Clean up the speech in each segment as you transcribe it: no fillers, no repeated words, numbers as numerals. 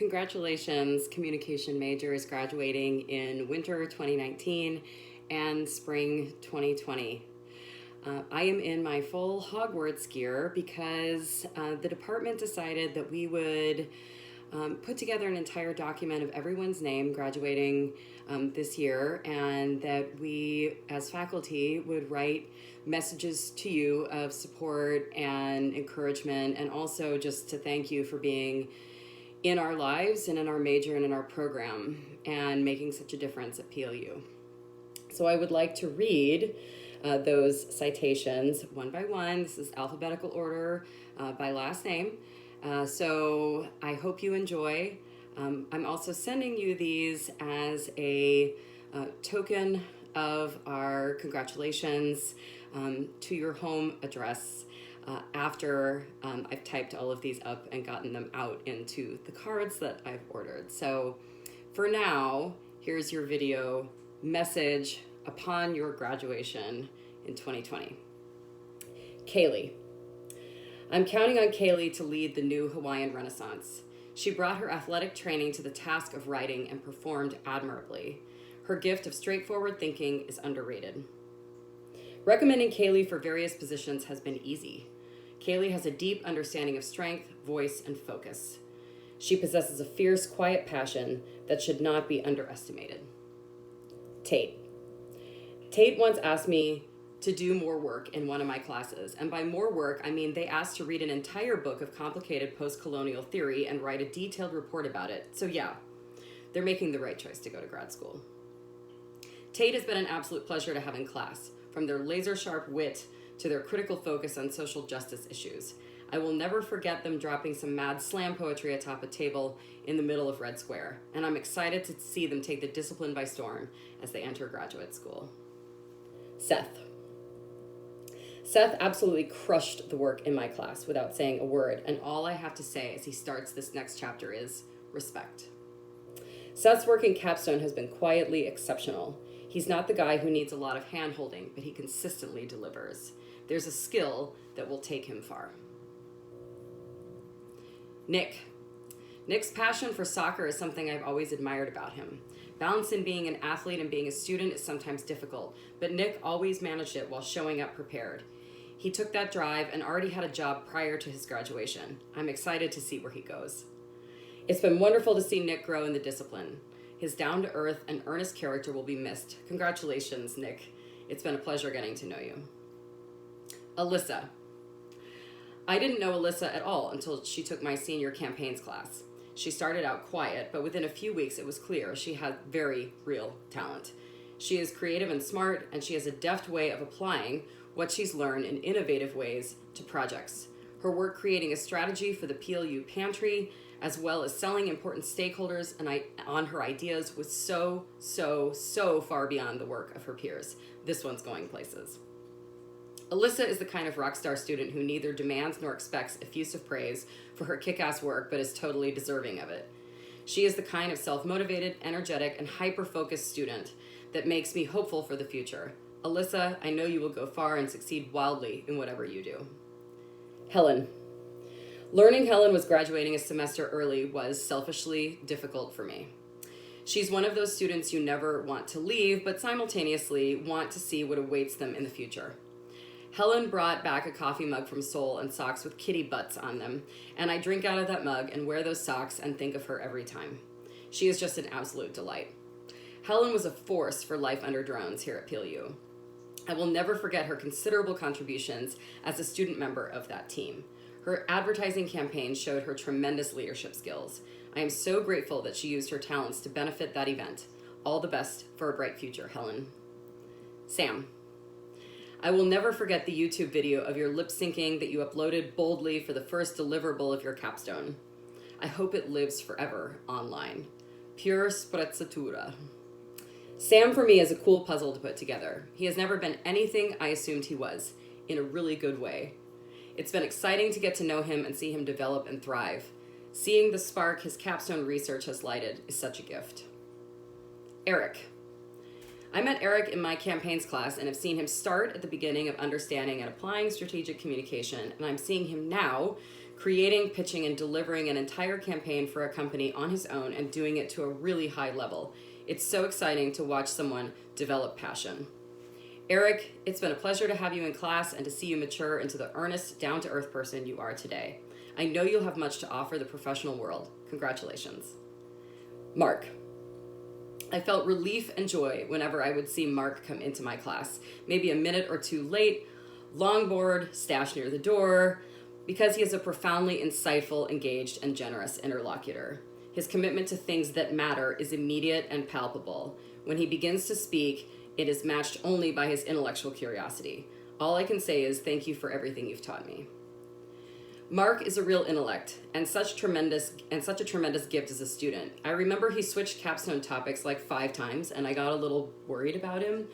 Congratulations, communication majors graduating in winter 2019 and spring 2020. I am in my full Hogwarts gear because the department decided that we would put together an entire document of everyone's name graduating this year, and that we as faculty would write messages to you of support and encouragement, and also just to thank you for being in our lives and in our major and in our program and making such a difference at PLU. So I would like to read those citations one by one. This is alphabetical order by last name. So I hope you enjoy. I'm also sending you these as a token of our congratulations to your home address after I've typed all of these up and gotten them out into the cards that I've ordered. So for now, here's your video message upon your graduation in 2020. Kaylee. I'm counting on Kaylee to lead the new Hawaiian Renaissance. She brought her athletic training to the task of writing and performed admirably. Her gift of straightforward thinking is underrated. Recommending Kaylee for various positions has been easy. Kaylee has a deep understanding of strength, voice, and focus. She possesses a fierce, quiet passion that should not be underestimated. Tate. Tate once asked me to do more work in one of my classes, and by more work, I mean they asked to read an entire book of complicated post-colonial theory and write a detailed report about it. So yeah, they're making the right choice to go to grad school. Tate has been an absolute pleasure to have in class, from their laser-sharp wit to their critical focus on social justice issues. I will never forget them dropping some mad slam poetry atop a table in the middle of Red Square, and I'm excited to see them take the discipline by storm as they enter graduate school. Seth. Seth absolutely crushed the work in my class without saying a word, and all I have to say as he starts this next chapter is respect. Seth's work in Capstone has been quietly exceptional. He's not the guy who needs a lot of hand-holding, but he consistently delivers. There's a skill that will take him far. Nick. Nick's passion for soccer is something I've always admired about him. Balancing being an athlete and being a student is sometimes difficult, but Nick always managed it while showing up prepared. He took that drive and already had a job prior to his graduation. I'm excited to see where he goes. It's been wonderful to see Nick grow in the discipline. His down-to-earth and earnest character will be missed. Congratulations, Nick. It's been a pleasure getting to know you. Alyssa. I didn't know Alyssa at all until she took my senior campaigns class. She started out quiet, but within a few weeks it was clear she had very real talent. She is creative and smart, and she has a deft way of applying what she's learned in innovative ways to projects. Her work creating a strategy for the PLU pantry, as well as selling important stakeholders and on her ideas, was so far beyond the work of her peers. This one's going places. Alyssa is the kind of rock star student who neither demands nor expects effusive praise for her kick-ass work, but is totally deserving of it. She is the kind of self-motivated, energetic, and hyper-focused student that makes me hopeful for the future. Alyssa, I know you will go far and succeed wildly in whatever you do. Helen. Learning Helen was graduating a semester early was selfishly difficult for me. She's one of those students you never want to leave, but simultaneously want to see what awaits them in the future. Helen brought back a coffee mug from Seoul and socks with kitty butts on them, and I drink out of that mug and wear those socks and think of her every time. She is just an absolute delight. Helen was a force for Life Under Drones here at PLU. I will never forget her considerable contributions as a student member of that team. Her advertising campaign showed her tremendous leadership skills. I am so grateful that she used her talents to benefit that event. All the best for a bright future, Helen. Sam. I will never forget the YouTube video of your lip syncing that you uploaded boldly for the first deliverable of your capstone. I hope it lives forever online. Pure sprezzatura. Sam for me is a cool puzzle to put together. He has never been anything I assumed he was, in a really good way. It's been exciting to get to know him and see him develop and thrive. Seeing the spark his capstone research has lighted is such a gift. Eric. I met Eric in my campaigns class and have seen him start at the beginning of understanding and applying strategic communication, and I'm seeing him now creating, pitching, and delivering an entire campaign for a company on his own and doing it to a really high level. It's so exciting to watch someone develop passion. Eric, it's been a pleasure to have you in class and to see you mature into the earnest, down-to-earth person you are today. I know you'll have much to offer the professional world. Congratulations. Mark. I felt relief and joy whenever I would see Mark come into my class, maybe a minute or two late, longboard, stashed near the door, because he is a profoundly insightful, engaged, and generous interlocutor. His commitment to things that matter is immediate and palpable. When he begins to speak, it is matched only by his intellectual curiosity. All I can say is thank you for everything you've taught me. Mark is a real intellect and such a tremendous gift as a student. I remember he switched capstone topics like 5 times and I got a little worried about him.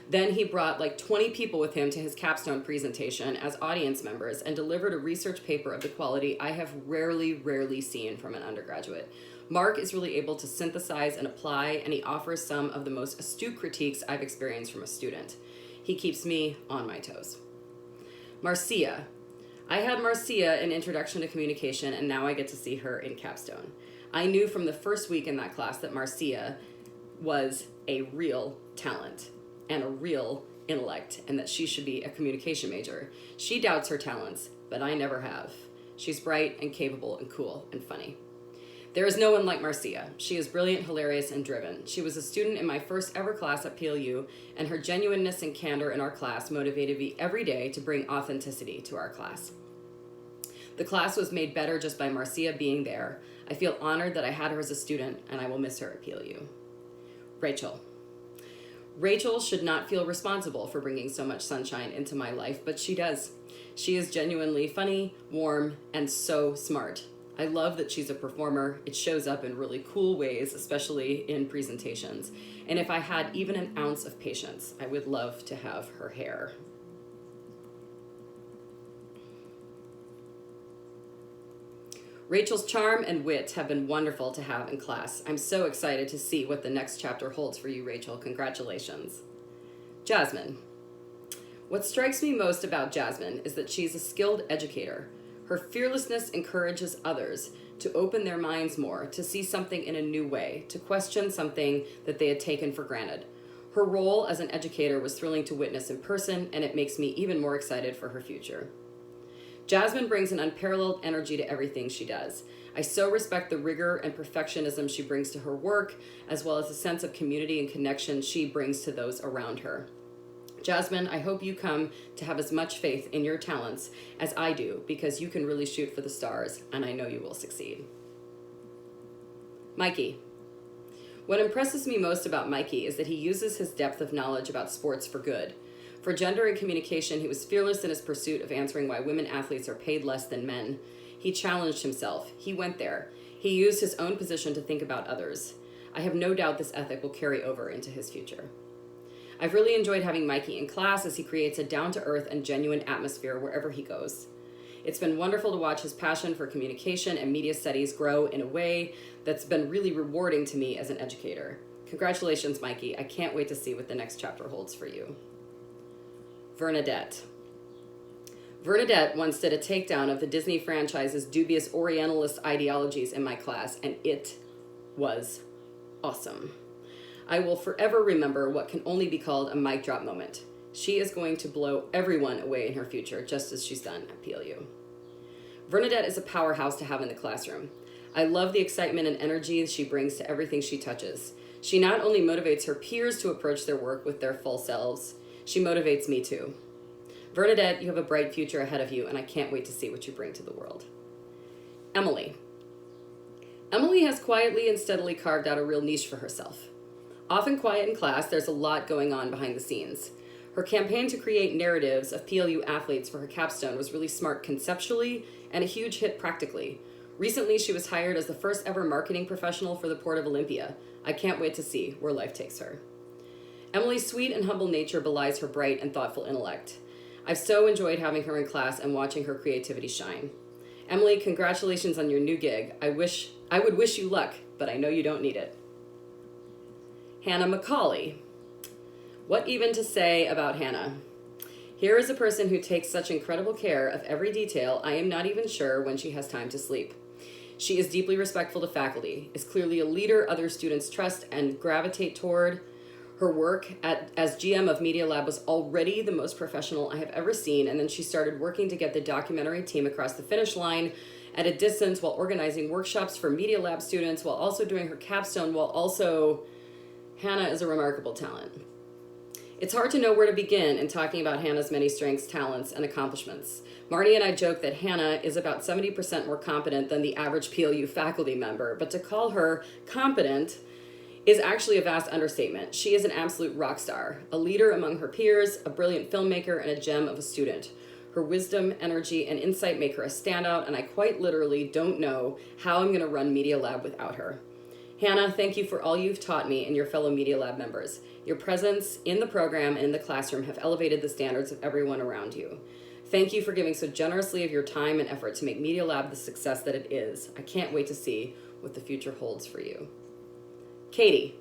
Then he brought like 20 people with him to his capstone presentation as audience members and delivered a research paper of the quality I have rarely seen from an undergraduate. Mark is really able to synthesize and apply, and he offers some of the most astute critiques I've experienced from a student. He keeps me on my toes. Marcia. I had Marcia in Introduction to Communication, and now I get to see her in capstone. I knew from the first week in that class that Marcia was a real talent and a real intellect, and that she should be a communication major. She doubts her talents, but I never have. She's bright and capable and cool and funny. There is no one like Marcia. She is brilliant, hilarious, and driven. She was a student in my first ever class at PLU, and her genuineness and candor in our class motivated me every day to bring authenticity to our class. The class was made better just by Marcia being there. I feel honored that I had her as a student, and I will miss her at PLU. Rachel. Rachel should not feel responsible for bringing so much sunshine into my life, but she does. She is genuinely funny, warm, and so smart. I love that she's a performer. It shows up in really cool ways, especially in presentations. And if I had even an ounce of patience, I would love to have her hair. Rachel's charm and wit have been wonderful to have in class. I'm so excited to see what the next chapter holds for you, Rachel. Congratulations. Jasmine. What strikes me most about Jasmine is that she's a skilled educator. Her fearlessness encourages others to open their minds more, to see something in a new way, to question something that they had taken for granted. Her role as an educator was thrilling to witness in person, and it makes me even more excited for her future. Jasmine brings an unparalleled energy to everything she does. I so respect the rigor and perfectionism she brings to her work, as well as the sense of community and connection she brings to those around her. Jasmine, I hope you come to have as much faith in your talents as I do, because you can really shoot for the stars, and I know you will succeed. Mikey. What impresses me most about Mikey is that he uses his depth of knowledge about sports for good. For gender and communication, he was fearless in his pursuit of answering why women athletes are paid less than men. He challenged himself. He went there. He used his own position to think about others. I have no doubt this ethic will carry over into his future. I've really enjoyed having Mikey in class as he creates a down-to-earth and genuine atmosphere wherever he goes. It's been wonderful to watch his passion for communication and media studies grow in a way that's been really rewarding to me as an educator. Congratulations, Mikey. I can't wait to see what the next chapter holds for you. Bernadette. Bernadette once did a takedown of the Disney franchise's dubious Orientalist ideologies in my class, and it was awesome. I will forever remember what can only be called a mic drop moment. She is going to blow everyone away in her future, just as she's done at PLU. Bernadette is a powerhouse to have in the classroom. I love the excitement and energy she brings to everything she touches. She not only motivates her peers to approach their work with their full selves, she motivates me too. Bernadette, you have a bright future ahead of you, and I can't wait to see what you bring to the world. Emily. Emily has quietly and steadily carved out a real niche for herself. Often quiet in class, there's a lot going on behind the scenes. Her campaign to create narratives of PLU athletes for her capstone was really smart conceptually and a huge hit practically. Recently, she was hired as the first ever marketing professional for the Port of Olympia. I can't wait to see where life takes her. Emily's sweet and humble nature belies her bright and thoughtful intellect. I've so enjoyed having her in class and watching her creativity shine. Emily, congratulations on your new gig. I would wish you luck, but I know you don't need it. Hannah McCauley. What even to say about Hannah? Here is a person who takes such incredible care of every detail, I am not even sure when she has time to sleep. She is deeply respectful to faculty, is clearly a leader other students trust and gravitate toward. Her work as GM of Media Lab was already the most professional I have ever seen, and then she started working to get the documentary team across the finish line at a distance while organizing workshops for Media Lab students, while also doing her capstone, while also... Hannah is a remarkable talent. It's hard to know where to begin in talking about Hannah's many strengths, talents, and accomplishments. Marnie and I joke that Hannah is about 70% more competent than the average PLU faculty member, but to call her competent is actually a vast understatement. She is an absolute rock star, a leader among her peers, a brilliant filmmaker, and a gem of a student. Her wisdom, energy, and insight make her a standout, and I quite literally don't know how I'm going to run Media Lab without her. Hannah, thank you for all you've taught me and your fellow Media Lab members. Your presence in the program and in the classroom have elevated the standards of everyone around you. Thank you for giving so generously of your time and effort to make Media Lab the success that it is. I can't wait to see what the future holds for you. Katie.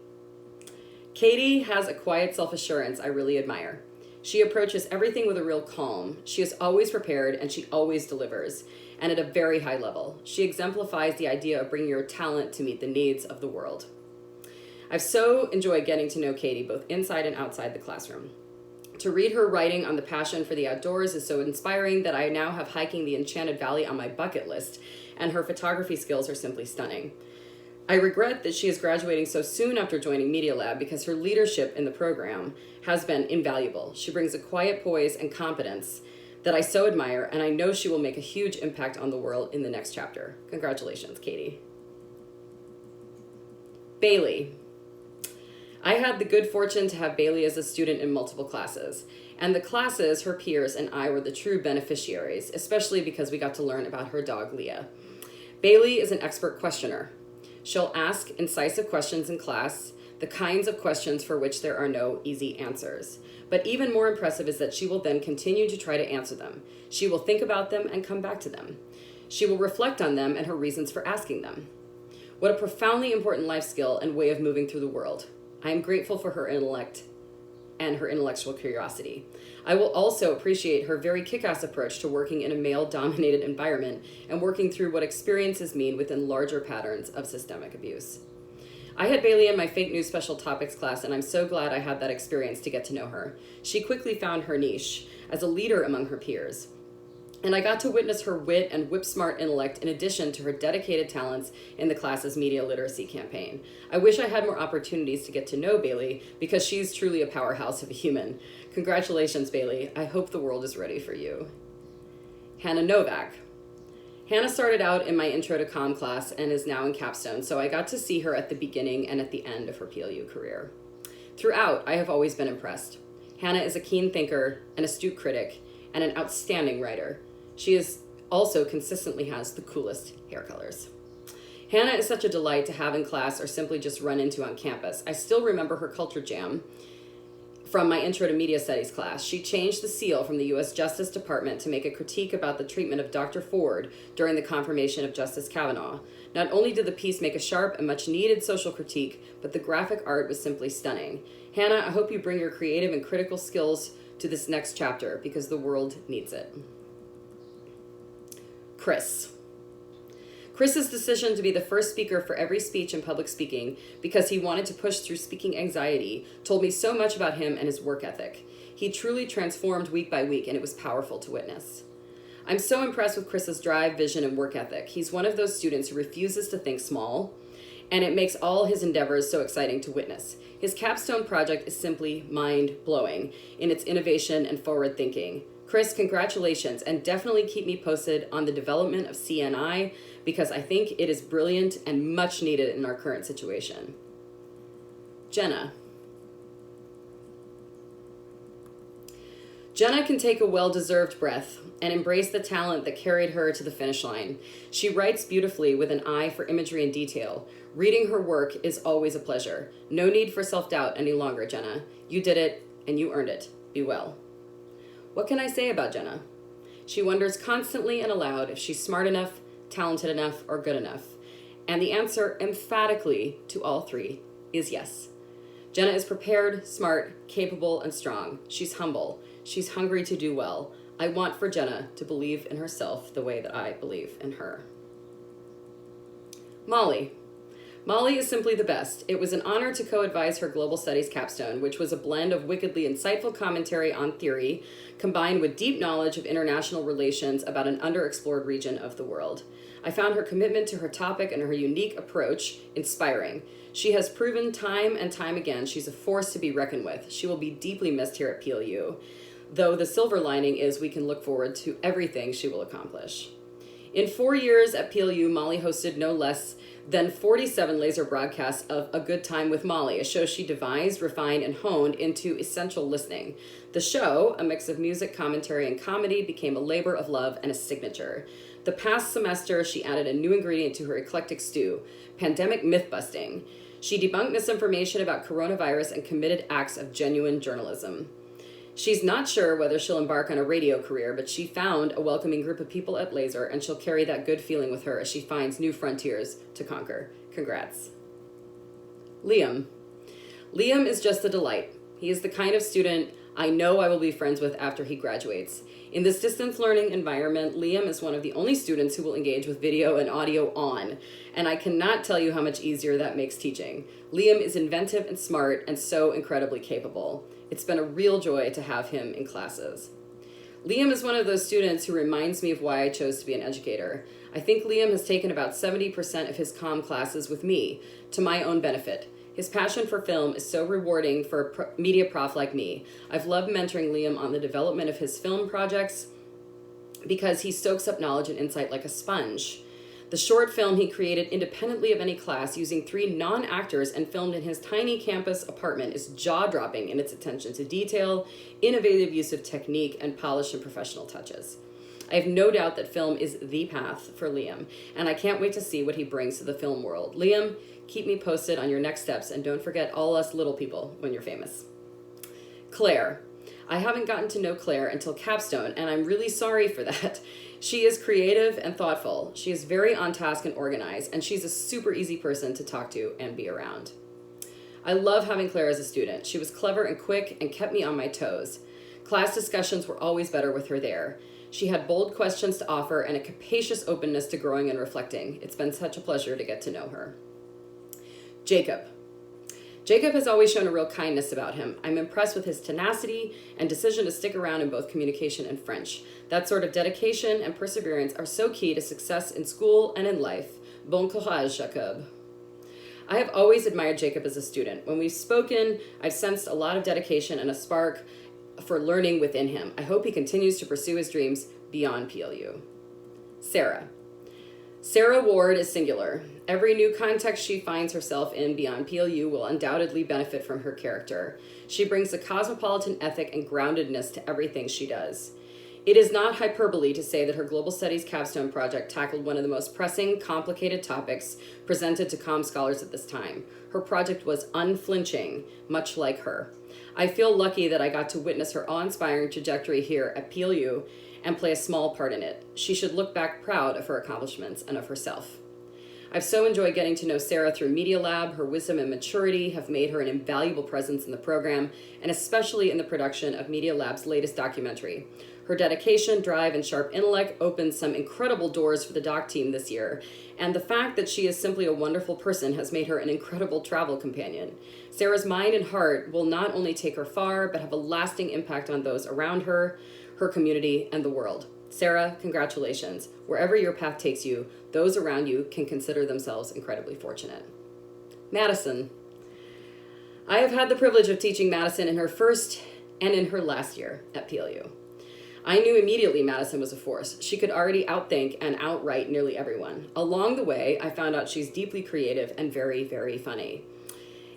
Katie has a quiet self-assurance I really admire. She approaches everything with a real calm. She is always prepared and she always delivers, and at a very high level. She exemplifies the idea of bringing your talent to meet the needs of the world. I've so enjoyed getting to know Katie both inside and outside the classroom. To read her writing on the passion for the outdoors is so inspiring that I now have hiking the Enchanted Valley on my bucket list, and her photography skills are simply stunning. I regret that she is graduating so soon after joining Media Lab because her leadership in the program has been invaluable. She brings a quiet poise and competence that I so admire, and I know she will make a huge impact on the world in the next chapter. Congratulations, Katie. Bailey. I had the good fortune to have Bailey as a student in multiple classes, and the classes, her peers, and I were the true beneficiaries, especially because we got to learn about her dog, Leah. Bailey is an expert questioner. She'll ask incisive questions in class, the kinds of questions for which there are no easy answers. But even more impressive is that she will then continue to try to answer them. She will think about them and come back to them. She will reflect on them and her reasons for asking them. What a profoundly important life skill and way of moving through the world. I am grateful for her intellect and her intellectual curiosity. I will also appreciate her very kick-ass approach to working in a male-dominated environment and working through what experiences mean within larger patterns of systemic abuse. I had Bailey in my fake news special topics class, and I'm so glad I had that experience to get to know her. She quickly found her niche as a leader among her peers, and I got to witness her wit and whip-smart intellect in addition to her dedicated talents in the class's media literacy campaign. I wish I had more opportunities to get to know Bailey because she's truly a powerhouse of a human. Congratulations, Bailey. I hope the world is ready for you. Hannah Novak. Hannah started out in my Intro to Comm class and is now in Capstone, so I got to see her at the beginning and at the end of her PLU career. Throughout, I have always been impressed. Hannah is a keen thinker, an astute critic, and an outstanding writer. She is also consistently has the coolest hair colors. Hannah is such a delight to have in class or simply just run into on campus. I still remember her culture jam from my Intro to Media Studies class. She changed the seal from the U.S. Justice Department to make a critique about the treatment of Dr. Ford during the confirmation of Justice Kavanaugh. Not only did the piece make a sharp and much needed social critique, but the graphic art was simply stunning. Hannah, I hope you bring your creative and critical skills to this next chapter because the world needs it. Chris. Chris's decision to be the first speaker for every speech in public speaking because he wanted to push through speaking anxiety told me so much about him and his work ethic. He truly transformed week by week, and it was powerful to witness. I'm so impressed with Chris's drive, vision, and work ethic. He's one of those students who refuses to think small, and it makes all his endeavors so exciting to witness. His capstone project is simply mind-blowing in its innovation and forward thinking. Chris, congratulations, and definitely keep me posted on the development of CNI because I think it is brilliant and much needed in our current situation. Jenna. Jenna can take a well-deserved breath and embrace the talent that carried her to the finish line. She writes beautifully with an eye for imagery and detail. Reading her work is always a pleasure. No need for self-doubt any longer, Jenna. You did it, and you earned it. Be well. What can I say about Jenna? She wonders constantly and aloud if she's smart enough, talented enough, or good enough. And the answer emphatically to all three is yes. Jenna is prepared, smart, capable, and strong. She's humble. She's hungry to do well. I want for Jenna to believe in herself the way that I believe in her. Molly. Molly is simply the best. It was an honor to co-advise her Global Studies capstone, which was a blend of wickedly insightful commentary on theory, combined with deep knowledge of international relations about an underexplored region of the world. I found her commitment to her topic and her unique approach inspiring. She has proven time and time again she's a force to be reckoned with. She will be deeply missed here at PLU, though the silver lining is we can look forward to everything she will accomplish. In 4 years at PLU, Molly hosted no less than 47 laser broadcasts of A Good Time with Molly, a show she devised, refined, and honed into essential listening. The show, a mix of music, commentary, and comedy, became a labor of love and a signature. The past semester, she added a new ingredient to her eclectic stew, pandemic myth-busting. She debunked misinformation about coronavirus and committed acts of genuine journalism. She's not sure whether she'll embark on a radio career, but she found a welcoming group of people at Laser, and she'll carry that good feeling with her as she finds new frontiers to conquer. Congrats. Liam. Liam is just a delight. He is the kind of student I know I will be friends with after he graduates. In this distance learning environment, Liam is one of the only students who will engage with video and audio on, and I cannot tell you how much easier that makes teaching. Liam is inventive and smart and so incredibly capable. It's been a real joy to have him in classes. Liam is one of those students who reminds me of why I chose to be an educator. I think Liam has taken about 70% of his comm classes with me, to my own benefit. His passion for film is so rewarding for a media prof like me. I've loved mentoring Liam on the development of his film projects because he soaks up knowledge and insight like a sponge. The short film he created independently of any class using 3 non-actors and filmed in his tiny campus apartment is jaw-dropping in its attention to detail, innovative use of technique, and polished and professional touches. I have no doubt that film is the path for Liam, and I can't wait to see what he brings to the film world. Liam, keep me posted on your next steps, and don't forget all us little people when you're famous. Claire. I haven't gotten to know Claire until capstone, and I'm really sorry for that. She is creative and thoughtful. She is very on task and organized, and she's a super easy person to talk to and be around. I love having Claire as a student. She was clever and quick and kept me on my toes. Class discussions were always better with her there. She had bold questions to offer and a capacious openness to growing and reflecting. It's been such a pleasure to get to know her. Jacob. Jacob has always shown a real kindness about him. I'm impressed with his tenacity and decision to stick around in both communication and French. That sort of dedication and perseverance are so key to success in school and in life. Bon courage, Jacob. I have always admired Jacob as a student. When we've spoken, I've sensed a lot of dedication and a spark for learning within him. I hope he continues to pursue his dreams beyond PLU. Sarah. Sarah Ward is singular. Every new context she finds herself in beyond PLU will undoubtedly benefit from her character. She brings a cosmopolitan ethic and groundedness to everything she does. It is not hyperbole to say that her Global Studies capstone project tackled one of the most pressing, complicated topics presented to comm scholars at this time. Her project was unflinching, much like her. I feel lucky that I got to witness her awe-inspiring trajectory here at PLU and play a small part in it. She should look back proud of her accomplishments and of herself. I've so enjoyed getting to know Sarah through Media Lab. Her wisdom and maturity have made her an invaluable presence in the program, and especially in the production of Media Lab's latest documentary. Her dedication, drive, and sharp intellect opened some incredible doors for the doc team this year, and the fact that she is simply a wonderful person has made her an incredible travel companion. Sarah's mind and heart will not only take her far, but have a lasting impact on those around her, her community, and the world. Sarah, congratulations. Wherever your path takes you, those around you can consider themselves incredibly fortunate. Madison. I have had the privilege of teaching Madison in her first and in her last year at PLU. I knew immediately Madison was a force. She could already outthink and outwrite nearly everyone. Along the way, I found out she's deeply creative and very, very funny.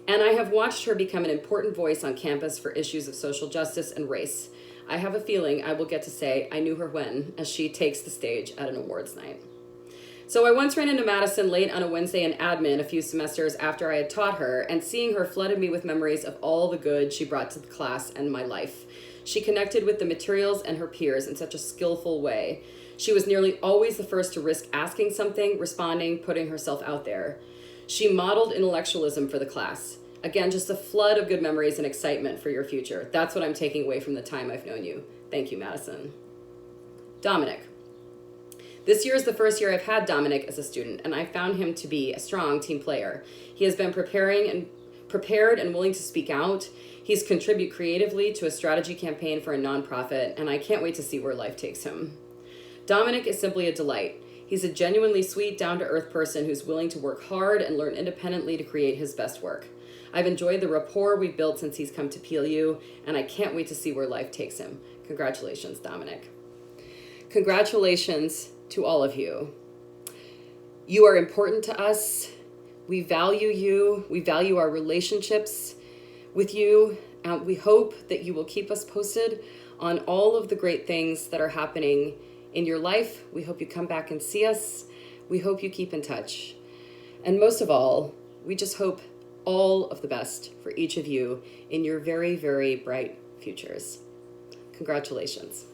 And I have watched her become an important voice on campus for issues of social justice and race. I have a feeling I will get to say I knew her when, as she takes the stage at an awards night. So I once ran into Madison late on a Wednesday in admin a few semesters after I had taught her, and seeing her flooded me with memories of all the good she brought to the class and my life. She connected with the materials and her peers in such a skillful way. She was nearly always the first to risk asking something, responding, putting herself out there. She modeled intellectualism for the class. Again, just a flood of good memories and excitement for your future. That's what I'm taking away from the time I've known you. Thank you, Madison. Dominic. This year is the first year I've had Dominic as a student, and I found him to be a strong team player. He has been prepared and willing to speak out. He's contributed creatively to a strategy campaign for a nonprofit, and I can't wait to see where life takes him. Dominic is simply a delight. He's a genuinely sweet, down-to-earth person who's willing to work hard and learn independently to create his best work. I've enjoyed the rapport we've built since he's come to PLU, and I can't wait to see where life takes him. Congratulations, Dominic. Congratulations to all of you. You are important to us. We value you. We value our relationships with you. We hope that you will keep us posted on all of the great things that are happening in your life. We hope you come back and see us. We hope you keep in touch. And most of all, we just hope all of the best for each of you in your very, very bright futures. Congratulations.